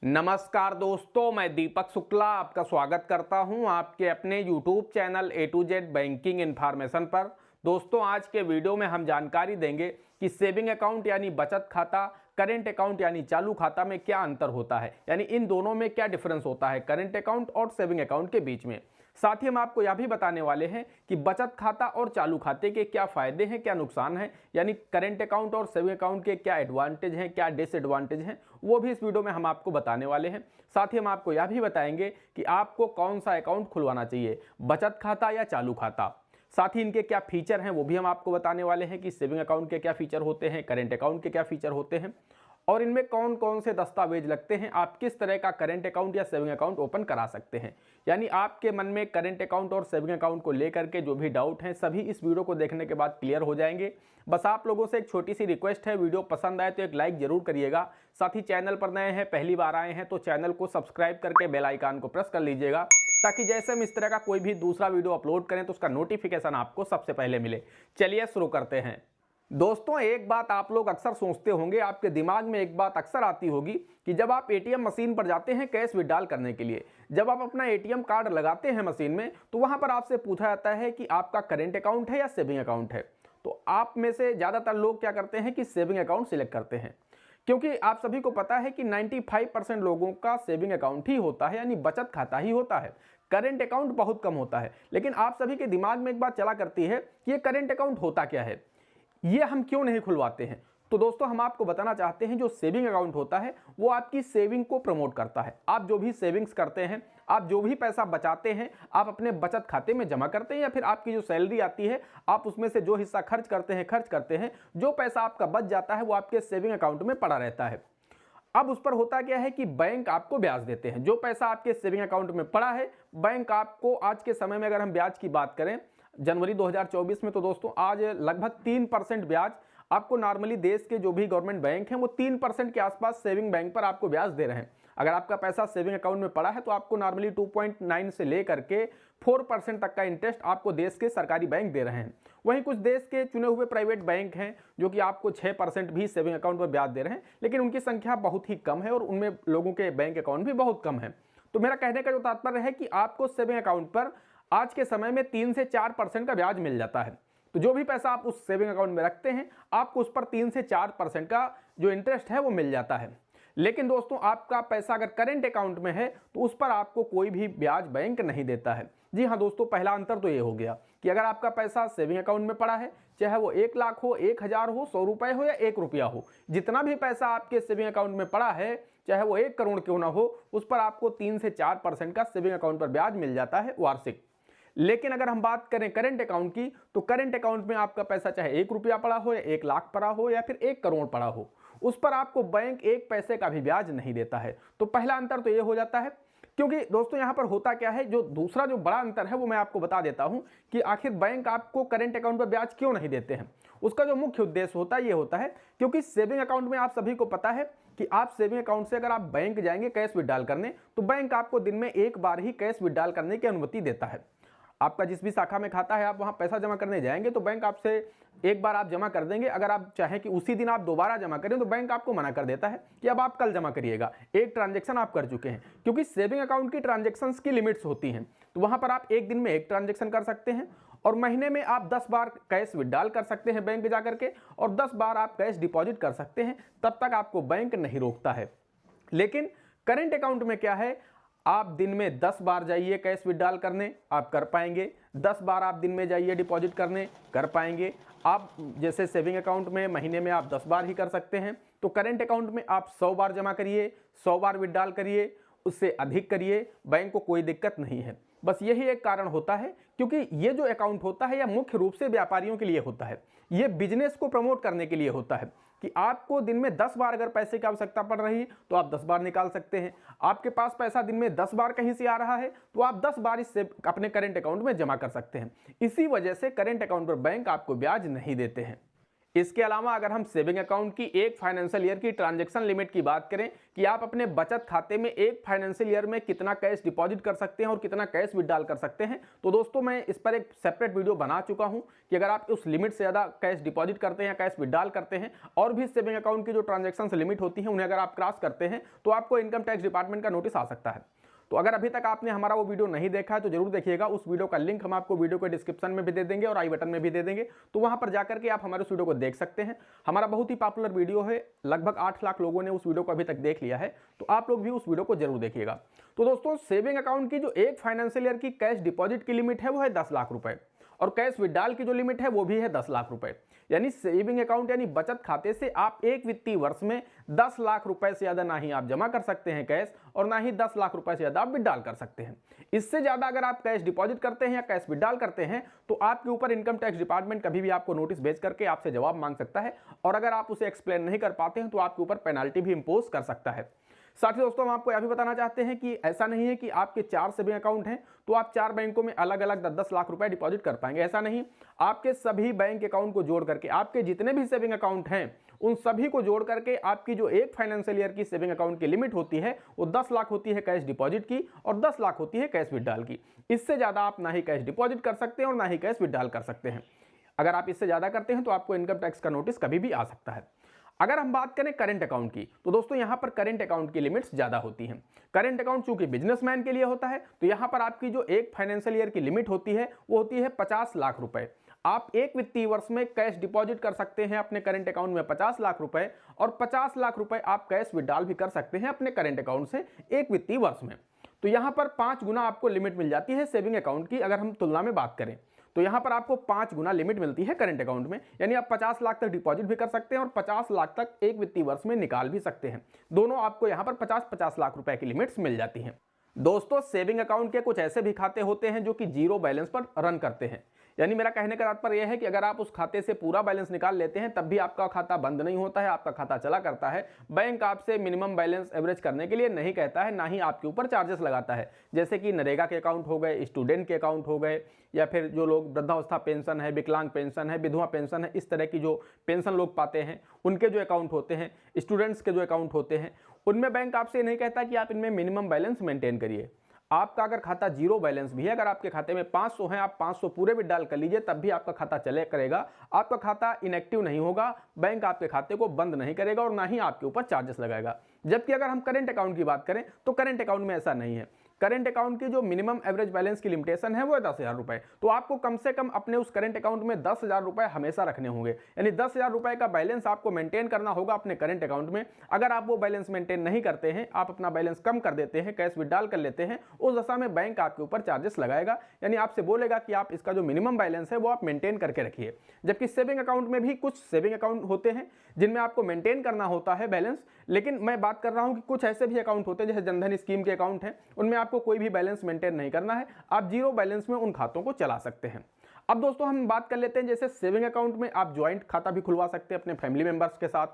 नमस्कार दोस्तों, मैं दीपक शुक्ला आपका स्वागत करता हूं आपके अपने YouTube channel A to Z banking information पर। दोस्तों, आज के वीडियो में हम जानकारी देंगे कि सेविंग अकाउंट यानी बचत खाता, करेंट अकाउंट यानी चालू खाता में क्या अंतर होता है, यानी इन दोनों में क्या डिफरेंस होता है करेंट अकाउंट और सेविंग अकाउंट के बीच में। साथ ही हम आपको यह भी बताने वाले हैं कि बचत खाता और चालू खाते के क्या फायदे हैं, क्या नुकसान हैं, यानी करेंट अकाउंट और सेविंग अकाउंट के क्या एडवांटेज हैं, क्या डिसएडवांटेज हैं, वो भी इस वीडियो में हम आपको बताने वाले हैं। साथ ही हम आपको यह भी बताएंगे कि आपको कौन सा अकाउंट खुलवाना चाहिए, बचत खाता या चालू खाता। साथ ही इनके क्या फीचर हैं वो भी हम आपको बताने वाले हैं कि सेविंग अकाउंट के क्या फीचर होते हैं, करेंट अकाउंट के क्या फीचर होते हैं और इनमें कौन कौन से दस्तावेज लगते हैं, आप किस तरह का करेंट अकाउंट या सेविंग अकाउंट ओपन करा सकते हैं। यानी आपके मन में करेंट अकाउंट और सेविंग अकाउंट को लेकर के जो भी डाउट हैं सभी इस वीडियो को देखने के बाद क्लियर हो जाएंगे। बस आप लोगों से एक छोटी सी रिक्वेस्ट है, वीडियो पसंद आए तो एक लाइक जरूर करिएगा। साथ ही चैनल पर नए हैं, पहली बार आए हैं तो चैनल को सब्सक्राइब करके बेल आइकन को प्रेस कर लीजिएगा, ताकि जैसे हम इस तरह का कोई भी दूसरा वीडियो अपलोड करें तो उसका नोटिफिकेशन आपको सबसे पहले मिले। चलिए शुरू करते हैं। दोस्तों, एक बात आप लोग अक्सर सोचते होंगे, आपके दिमाग में एक बात अक्सर आती होगी कि जब आप एटीएम मशीन पर जाते हैं कैश विड्रॉल करने के लिए, जब आप अपना एटीएम कार्ड लगाते हैं मशीन में तो वहां पर आपसे पूछा जाता है कि आपका करेंट अकाउंट है या सेविंग अकाउंट है। तो आप में से ज़्यादातर लोग क्या करते हैं कि सेविंग अकाउंट सिलेक्ट करते हैं, क्योंकि आप सभी को पता है कि 95% लोगों का सेविंग अकाउंट ही होता है, यानी बचत खाता ही होता है। करेंट अकाउंट बहुत कम होता है। लेकिन आप सभी के दिमाग में एक बात चला करती है कि ये करेंट अकाउंट होता क्या है, ये हम क्यों नहीं खुलवाते हैं। तो दोस्तों, हम आपको बताना चाहते हैं जो सेविंग अकाउंट होता है वो आपकी सेविंग को प्रमोट करता है। आप जो भी सेविंग्स करते हैं, आप जो भी पैसा बचाते हैं, आप अपने बचत खाते में जमा करते हैं या फिर आपकी जो सैलरी आती है आप उसमें से जो हिस्सा खर्च करते हैं, जो पैसा आपका बच जाता है वो आपके सेविंग अकाउंट में पड़ा रहता है। अब उस पर होता क्या है कि बैंक आपको ब्याज देते हैं। जो पैसा आपके सेविंग अकाउंट में पड़ा है, बैंक आपको आज के समय में, अगर हम ब्याज की बात करें जनवरी 2024 में, तो दोस्तों आज लगभग 3% ब्याज आपको नॉर्मली देश के जो भी गवर्नमेंट बैंक हैं वो 3% के आसपास सेविंग बैंक पर आपको ब्याज दे रहे हैं। अगर आपका पैसा सेविंग अकाउंट में पड़ा है तो आपको नॉर्मली 2.9 से लेकर के 4% तक का इंटरेस्ट आपको देश के सरकारी बैंक दे रहे हैं। वहीं कुछ देश के चुने हुए प्राइवेट बैंक हैं जो कि आपको 6% भी सेविंग अकाउंट पर ब्याज दे रहे हैं, लेकिन उनकी संख्या बहुत ही कम है और उनमें लोगों के बैंक अकाउंट भी बहुत कम है। तो मेरा कहने का जो तात्पर्य है कि आपको सेविंग अकाउंट पर आज के समय में 3 से 4% का ब्याज मिल जाता है। तो जो भी पैसा आप उस सेविंग अकाउंट में रखते हैं आपको उस पर 3 से 4% का जो इंटरेस्ट है वो मिल जाता है। लेकिन दोस्तों, आपका पैसा अगर करेंट अकाउंट में है तो उस पर आपको कोई भी ब्याज बैंक नहीं देता है। जी हाँ दोस्तों, पहला अंतर तो ये हो गया कि अगर आपका पैसा सेविंग अकाउंट में पड़ा है, चाहे वो 1 लाख हो, 1000 हो, 100 रुपए हो या 1 रुपया हो, जितना भी पैसा आपके सेविंग अकाउंट में पड़ा है, चाहे वो 1 करोड़ क्यों ना हो, उस पर आपको 3 से 4% का सेविंग अकाउंट पर ब्याज मिल जाता है वार्षिक। लेकिन अगर हम बात करें करेंट अकाउंट की, तो करेंट अकाउंट में आपका पैसा चाहे 1 रुपया पड़ा हो या 1 लाख पड़ा हो या फिर 1 करोड़ पड़ा हो, उस पर आपको बैंक 1 पैसे का भी ब्याज नहीं देता है। तो पहला अंतर तो ये हो जाता है। क्योंकि दोस्तों यहाँ पर होता क्या है, जो दूसरा जो बड़ा अंतर है वो मैं आपको बता देता हूँ कि आखिर बैंक आपको करेंट अकाउंट पर ब्याज क्यों नहीं देते हैं। उसका जो मुख्य उद्देश्य होता है ये होता है क्योंकि सेविंग अकाउंट में आप सभी को पता है कि आप सेविंग अकाउंट से अगर आप बैंक जाएंगे कैश विड्रॉल करने, तो बैंक आपको दिन में 1 बार ही कैश विड्रॉल करने की अनुमति देता है। आपका जिस भी शाखा में खाता है आप वहां पैसा जमा करने जाएंगे तो बैंक आपसे 1 बार आप जमा कर देंगे। अगर आप चाहें कि उसी दिन आप दोबारा जमा करें तो बैंक आपको मना कर देता है कि अब आप कल जमा करिएगा, एक ट्रांजैक्शन आप कर चुके हैं। क्योंकि सेविंग अकाउंट की ट्रांजैक्शंस की लिमिट्स होती हैं, तो वहां पर आप एक दिन में 1 ट्रांजैक्शन कर सकते हैं और महीने में आप 10 बार कैश विड्रॉल कर सकते हैं बैंक जाकर के, और 10 बार आप कैश डिपॉजिट कर सकते हैं, तब तक आपको बैंक नहीं रोकता है। लेकिन करेंट अकाउंट में क्या है, आप दिन में 10 बार जाइए कैश विड्रॉल करने, आप कर पाएंगे। 10 बार आप दिन में जाइए डिपॉजिट करने, कर पाएंगे। आप जैसे सेविंग अकाउंट में महीने में आप 10 बार ही कर सकते हैं, तो करेंट अकाउंट में आप 100 बार जमा करिए, 100 बार विड्रॉल करिए, उससे अधिक करिए, बैंक को कोई दिक्कत नहीं है। बस यही एक कारण होता है, क्योंकि ये जो अकाउंट होता है यह मुख्य रूप से व्यापारियों के लिए होता है। ये बिजनेस को प्रमोट करने के लिए होता है कि आपको दिन में 10 बार अगर पैसे की आवश्यकता पड़ रही है तो आप 10 बार निकाल सकते हैं। आपके पास पैसा दिन में 10 बार कहीं से आ रहा है तो आप 10 बार इससे अपने करेंट अकाउंट में जमा कर सकते हैं। इसी वजह से करेंट अकाउंट पर बैंक आपको ब्याज नहीं देते हैं। इसके अलावा अगर हम सेविंग अकाउंट की एक फाइनेंशियल ईयर की ट्रांजैक्शन लिमिट की बात करें कि आप अपने बचत खाते में एक फाइनेंशियल ईयर में कितना कैश डिपॉजिट कर सकते हैं और कितना कैश विड्रॉल कर सकते हैं, तो दोस्तों मैं इस पर एक सेपरेट वीडियो बना चुका हूं कि अगर आप उस लिमिट से ज़्यादा कैश डिपॉजिट करते हैं या कैश विड्रॉल करते हैं और भी सेविंग अकाउंट की जो ट्रांजैक्शन लिमिट होती है उन्हें अगर आप क्रॉस करते हैं तो आपको इनकम टैक्स डिपार्टमेंट का नोटिस आ सकता है। तो अगर अभी तक आपने हमारा वो वीडियो नहीं देखा है तो जरूर देखिएगा। उस वीडियो का लिंक हम आपको वीडियो के डिस्क्रिप्शन में भी दे देंगे और आई बटन में भी दे देंगे, तो वहां पर जाकर के आप हमारे उस वीडियो को देख सकते हैं। हमारा बहुत ही पॉपुलर वीडियो है, लगभग 8 लाख लोगों ने उस वीडियो को अभी तक देख लिया है, तो आप लोग भी उस वीडियो को जरूर देखिएगा। तो दोस्तों सेविंग अकाउंट की जो एक फाइनेंशियल ईयर की कैश डिपॉजिट की लिमिट है वो है 10 लाख रुपए और कैश विड्रॉल की जो लिमिट है वो भी है 10 लाख रुपए। यानी सेविंग अकाउंट यानी बचत खाते से आप एक वित्तीय वर्ष में 10 लाख रुपए से ज्यादा ना ही आप जमा कर सकते हैं कैश और ना ही 10 लाख रुपए से ज्यादा आप विड्रॉल कर सकते हैं। इससे ज्यादा अगर आप कैश डिपॉजिट करते हैं या कैश विड्रॉल करते हैं तो आपके ऊपर इनकम टैक्स डिपार्टमेंट कभी भी आपको नोटिस भेज करके आपसे जवाब मांग सकता है और अगर आप उसे एक्सप्लेन नहीं कर पाते हैं तो आपके ऊपर पेनाल्टी भी इंपोज कर सकता है। साथ ही दोस्तों हम आपको यह भी बताना चाहते हैं कि ऐसा नहीं है कि आपके 4 सेविंग अकाउंट हैं तो आप 4 बैंकों में अलग अलग 10-10 लाख रुपए डिपॉजिट कर पाएंगे, ऐसा नहीं। आपके सभी बैंक अकाउंट को जोड़ करके आपके जितने भी सेविंग अकाउंट हैं उन सभी को जोड़ करके आपकी जो एक फाइनेंशियल ईयर की सेविंग अकाउंट की लिमिट होती है वो 10 लाख होती है कैश डिपॉजिट की और 10 लाख होती है कैश विड्रॉल की। इससे ज्यादा आप ना ही कैश डिपॉजिट कर सकते हैं और ना ही कैश विड्रॉल कर सकते हैं। अगर आप इससे ज्यादा करते हैं तो आपको इनकम टैक्स का नोटिस कभी भी आ सकता है। अगर हम बात करें करंट अकाउंट की तो दोस्तों यहां पर करंट अकाउंट की लिमिट्स ज्यादा होती हैं। करंट अकाउंट चूंकि बिजनेसमैन के लिए होता है तो यहां पर आपकी जो एक फाइनेंशियल ईयर की लिमिट होती है वो होती है 50 लाख रुपए। आप एक वित्तीय वर्ष में कैश डिपॉजिट कर सकते हैं अपने करंट अकाउंट में 50 लाख रुपए और 50 लाख रुपए आप कैश विड्रॉल भी कर सकते हैं अपने करंट अकाउंट से एक वित्तीय वर्ष में। तो यहां पर 5 गुना आपको लिमिट मिल जाती है सेविंग अकाउंट की। अगर हम तुलना में बात करें तो यहां पर आपको 5 गुना लिमिट मिलती है करंट अकाउंट में, यानी आप 50 लाख तक डिपॉजिट भी कर सकते हैं और 50 लाख तक एक वित्तीय वर्ष में निकाल भी सकते हैं। दोनों आपको यहां पर 50-50 लाख रुपए की लिमिट्स मिल जाती हैं। दोस्तों सेविंग अकाउंट के कुछ ऐसे भी खाते होते हैं जो कि जीरो बैलेंस पर रन करते हैं। यानी मेरा कहने का तात्पर्य यह है कि अगर आप उस खाते से पूरा बैलेंस निकाल लेते हैं तब भी आपका खाता बंद नहीं होता है, आपका खाता चला करता है। बैंक आपसे मिनिमम बैलेंस एवरेज करने के लिए नहीं कहता है, ना ही आपके ऊपर चार्जेस लगाता है। जैसे कि नरेगा के अकाउंट हो गए, स्टूडेंट के अकाउंट हो गए, या फिर जो लोग वृद्धावस्था पेंशन है, विकलांग पेंशन है, विधवा पेंशन है, इस तरह की जो पेंशन लोग पाते हैं उनके जो अकाउंट होते हैं, स्टूडेंट्स के जो अकाउंट होते हैं, उनमें बैंक आपसे नहीं कहता कि आप इनमें मिनिमम बैलेंस मेंटेन करिए। आपका अगर खाता जीरो बैलेंस भी है, अगर आपके खाते में 500 है, आप 500 पूरे विड्रॉल कर लीजिए तब भी आपका खाता चले करेगा, आपका खाता इनएक्टिव नहीं होगा, बैंक आपके खाते को बंद नहीं करेगा और ना ही आपके ऊपर चार्जेस लगाएगा। जबकि अगर हम करंट अकाउंट की बात करें तो करंट अकाउंट में ऐसा नहीं है। करंट अकाउंट की जो मिनिमम एवरेज बैलेंस की लिमिटेशन है वो है 10,000 रुपए। तो आपको कम से कम अपने उस करंट अकाउंट में 10,000 रुपए हमेशा रखने होंगे, यानी 10,000 रुपए का बैलेंस आपको मेंटेन करना होगा अपने करंट अकाउंट में। अगर आप वो बैलेंस मेंटेन नहीं करते हैं, आप अपना बैलेंस कम कर देते हैं, कैश विड्रॉल कर लेते हैं, उस दशा में बैंक आपके ऊपर चार्जेस लगाएगा, यानी आपसे बोलेगा कि आप इसका जो मिनिमम बैलेंस है वो आप मेंटेन करके रखिए। जबकि सेविंग अकाउंट में भी कुछ सेविंग अकाउंट होते हैं जिनमें आपको मेंटेन करना होता है बैलेंस, लेकिन मैं बात कर रहा हूं कि कुछ ऐसे भी अकाउंट होते हैं जैसे जनधन स्कीम के अकाउंट हैं, उनमें आपको कोई भी बैलेंस मेंटेन नहीं करना है, आप जीरो बैलेंस में उन खातों को चला सकते हैं। अब दोस्तों हम बात कर लेते हैं जैसे सेविंग अकाउंट में आप ज्वाइंट खाता भी खुलवा सकते हैं अपने फैमिली मेंबर्स के साथ,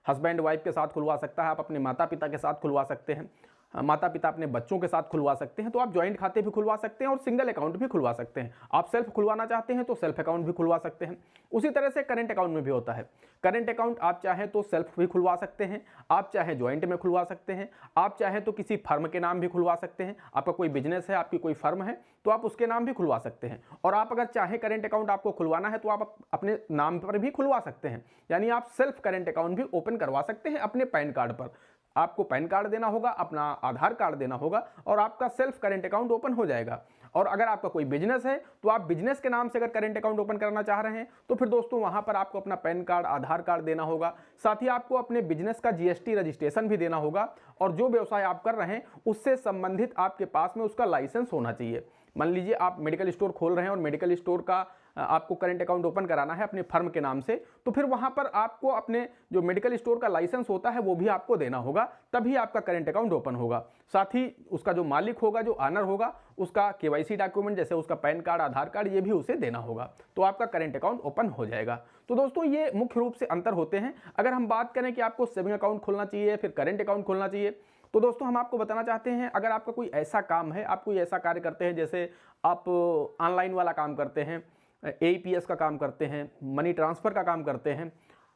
हस्बैंड वाइफ के साथ खुलवा सकता है, आप अपने माता पिता के साथ खुलवा सकते हैं, माता पिता अपने बच्चों के साथ खुलवा सकते हैं। तो आप ज्वाइंट खाते भी खुलवा सकते हैं और सिंगल अकाउंट भी खुलवा सकते हैं। आप सेल्फ खुलवाना चाहते हैं तो सेल्फ अकाउंट भी खुलवा सकते हैं। उसी तरह से करंट अकाउंट में भी होता है। करंट अकाउंट आप चाहें तो सेल्फ भी खुलवा सकते हैं, आप चाहे ज्वाइंट में खुलवा सकते हैं, आप चाहें तो किसी फर्म के नाम भी खुलवा सकते हैं। आपका कोई बिजनेस है, आपकी कोई फर्म है तो आप उसके नाम भी खुलवा सकते हैं। और आप अगर चाहें करंट अकाउंट आपको खुलवाना है तो आप अपने नाम पर भी खुलवा सकते हैं, यानी आप सेल्फ करंट अकाउंट भी ओपन करवा सकते हैं अपने पैन कार्ड पर। आपको पैन कार्ड देना होगा, अपना आधार कार्ड देना होगा और आपका सेल्फ करंट अकाउंट ओपन हो जाएगा। और अगर आपका कोई बिजनेस है तो आप बिजनेस के नाम से अगर करंट अकाउंट ओपन करना चाह रहे हैं तो फिर दोस्तों वहां पर आपको अपना पैन कार्ड, आधार कार्ड देना होगा, साथ ही आपको अपने बिजनेस का जीएसटी रजिस्ट्रेशन भी देना होगा और जो व्यवसाय आप कर रहे हैं उससे संबंधित आपके पास में उसका लाइसेंस होना चाहिए। मान लीजिए आप मेडिकल स्टोर खोल रहे हैं और मेडिकल स्टोर का आपको करंट अकाउंट ओपन कराना है अपने फर्म के नाम से, तो फिर वहां पर आपको अपने जो मेडिकल स्टोर का लाइसेंस होता है वो भी आपको देना होगा, तभी आपका करंट अकाउंट ओपन होगा। साथ ही उसका जो मालिक होगा, जो ऑनर होगा, उसका केवाईसी डॉक्यूमेंट जैसे उसका पैन कार्ड, आधार कार्ड, ये भी उसे देना होगा, तो आपका करंट अकाउंट ओपन हो जाएगा। तो दोस्तों ये मुख्य रूप से अंतर होते हैं। अगर हम बात करें कि आपको सेविंग अकाउंट खोलना चाहिए फिर करंट अकाउंट खोलना चाहिए, तो दोस्तों हम आपको बताना चाहते हैं अगर आपका कोई ऐसा काम है, आप कोई ऐसा कार्य करते हैं जैसे आप ऑनलाइन वाला काम करते हैं, APS का काम करते हैं, मनी ट्रांसफ़र का काम करते हैं,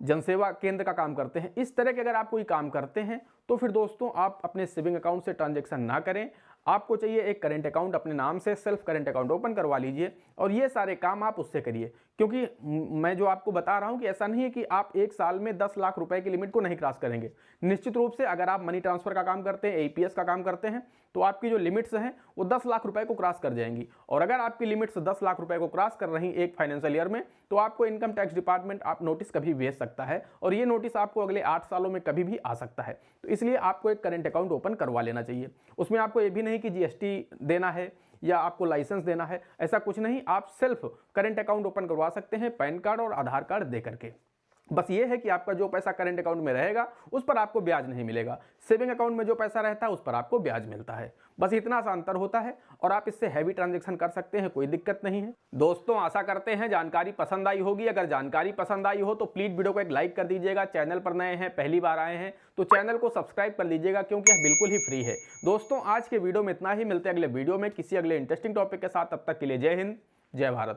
जनसेवा केंद्र का काम करते हैं, इस तरह के अगर आप कोई काम करते हैं तो फिर दोस्तों आप अपने सेविंग अकाउंट से ट्रांजैक्शन ना करें। आपको चाहिए एक करेंट अकाउंट अपने नाम से सेल्फ करेंट अकाउंट ओपन करवा लीजिए और ये सारे काम आप उससे करिए। क्योंकि मैं जो आपको बता रहा हूँ कि ऐसा नहीं है कि आप एक साल में 10 लाख रुपए की लिमिट को नहीं क्रॉस करेंगे। निश्चित रूप से अगर आप मनी ट्रांसफर का काम करते हैं, APS का काम करते हैं, तो आपकी जो लिमिट्स हैं वो 10 लाख रुपए को क्रॉस कर जाएंगी। और अगर आपकी लिमिट्स 10 लाख रुपए को क्रॉस कर रही एक फाइनेंशियल ईयर में, तो आपको इनकम टैक्स डिपार्टमेंट आप नोटिस कभी भेज सकता है और ये नोटिस आपको अगले 8 सालों में कभी भी आ सकता है। तो इसलिए आपको एक करेंट अकाउंट ओपन करवा लेना चाहिए। उसमें आपको ये भी नहीं कि GST देना है या आपको लाइसेंस देना है, ऐसा कुछ नहीं। आप सेल्फ करेंट अकाउंट ओपन करवा सकते हैं पैन कार्ड और आधार कार्ड दे करके। बस ये है कि आपका जो पैसा करेंट अकाउंट में रहेगा उस पर आपको ब्याज नहीं मिलेगा। सेविंग अकाउंट में जो पैसा रहता है उस पर आपको ब्याज मिलता है। बस इतना सा अंतर होता है और आप इससे हैवी ट्रांजैक्शन कर सकते हैं, कोई दिक्कत नहीं है। दोस्तों आशा करते हैं जानकारी पसंद आई होगी। अगर जानकारी पसंद आई हो तो प्लीज वीडियो को एक लाइक कर दीजिएगा। चैनल पर नए हैं, पहली बार आए हैं तो चैनल को सब्सक्राइब कर लीजिएगा क्योंकि यह बिल्कुल ही फ्री है। दोस्तों आज के वीडियो में इतना ही, मिलते हैं अगले वीडियो में किसी अगले इंटरेस्टिंग टॉपिक के साथ। तब तक के लिए जय हिंद, जय भारत।